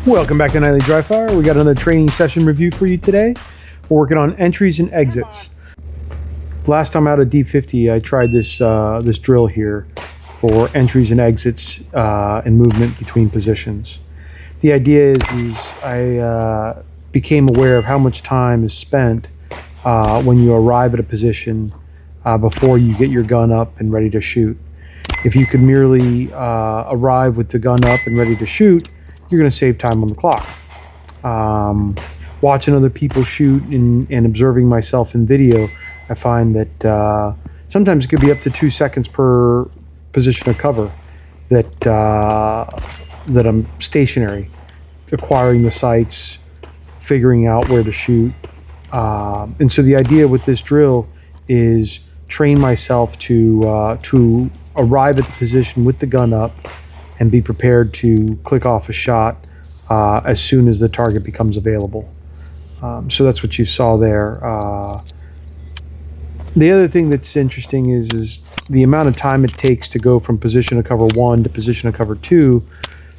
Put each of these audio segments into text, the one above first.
Welcome back to Nightly Dry Fire. We got another training session review for you today. We're working on entries and exits. Last time out at Deep 50, I tried this drill here for entries and exits and movement between positions. The idea is I became aware of how much time is spent when you arrive at a position before you get your gun up and ready to shoot. If you could merely arrive with the gun up and ready to shoot, you're going to save time on the clock. Watching other people shoot and observing myself in video, I find that sometimes it could be up to 2 seconds per position of cover that I'm stationary, acquiring the sights, figuring out where to shoot. And so the idea with this drill is train myself to arrive at the position with the gun up and be prepared to click off a shot as soon as the target becomes available. So that's what you saw there. The other thing that's interesting is the amount of time it takes to go from position of cover 1 to position of cover 2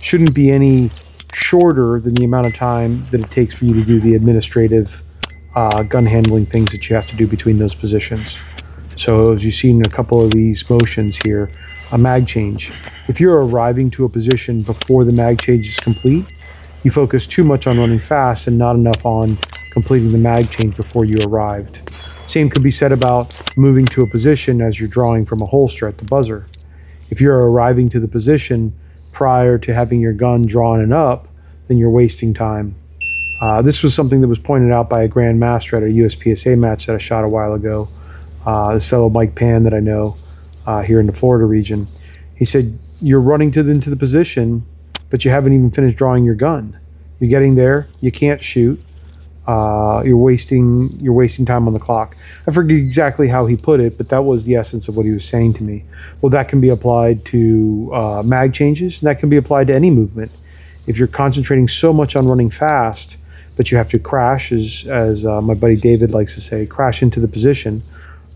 shouldn't be any shorter than the amount of time that it takes for you to do the administrative gun handling things that you have to do between those positions. So as you've seen in a couple of these motions here, a mag change. If you're arriving to a position before the mag change is complete, you focus too much on running fast and not enough on completing the mag change before you arrived. Same could be said about moving to a position as you're drawing from a holster at the buzzer. If you're arriving to the position prior to having your gun drawn and up, then you're wasting time. This was something that was pointed out by a Grand Master at a USPSA match that I shot a while ago. This fellow Mike Pan that I know here in the Florida region. He said, you're running into the position, but you haven't even finished drawing your gun. You're getting there, you can't shoot. You're wasting time on the clock. I forget exactly how he put it, but that was the essence of what he was saying to me. Well, that can be applied to mag changes, and that can be applied to any movement. If you're concentrating so much on running fast that you have to crash, as my buddy David likes to say, crash into the position,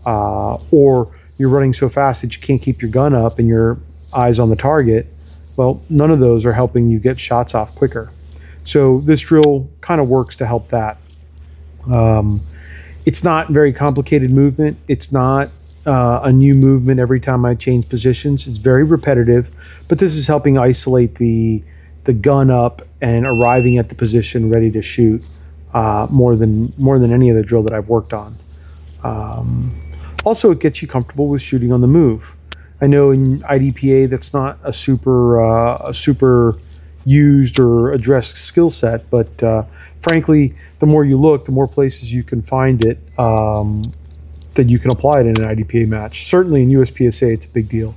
or you're running so fast that you can't keep your gun up and your eyes on the target, well, none of those are helping you get shots off quicker. So this drill kind of works to help that. It's not very complicated movement. It's not a new movement every time I change positions. It's very repetitive, but this is helping isolate the gun up and arriving at the position ready to shoot more than any other drill that I've worked on. Also, it gets you comfortable with shooting on the move. I know in IDPA that's not a super used or addressed skill set, but frankly, the more you look, the more places you can find it that you can apply it in an IDPA match. Certainly in USPSA, it's a big deal.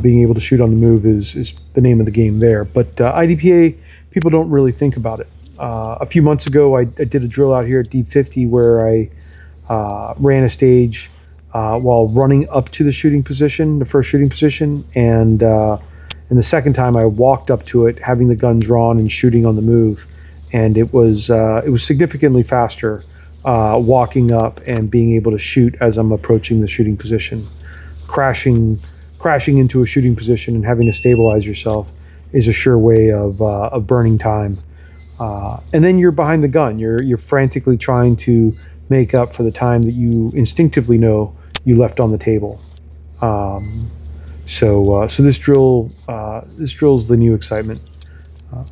Being able to shoot on the move is the name of the game there. But IDPA, people don't really think about it. A few months ago, I did a drill out here at Deep 50 where I ran a stage while running up to the shooting position, the first shooting position, and the second time I walked up to it, having the gun drawn and shooting on the move, and it was significantly faster walking up and being able to shoot as I'm approaching the shooting position. Crashing into a shooting position and having to stabilize yourself is a sure way of burning time. And then you're behind the gun. You're frantically trying to make up for the time that you instinctively know you left on the table. So this drill's the new excitement.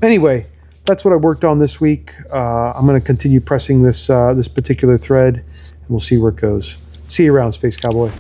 Anyway, that's what I worked on this week. I'm going to continue pressing this particular thread, and we'll see where it goes. See you around, Space Cowboy.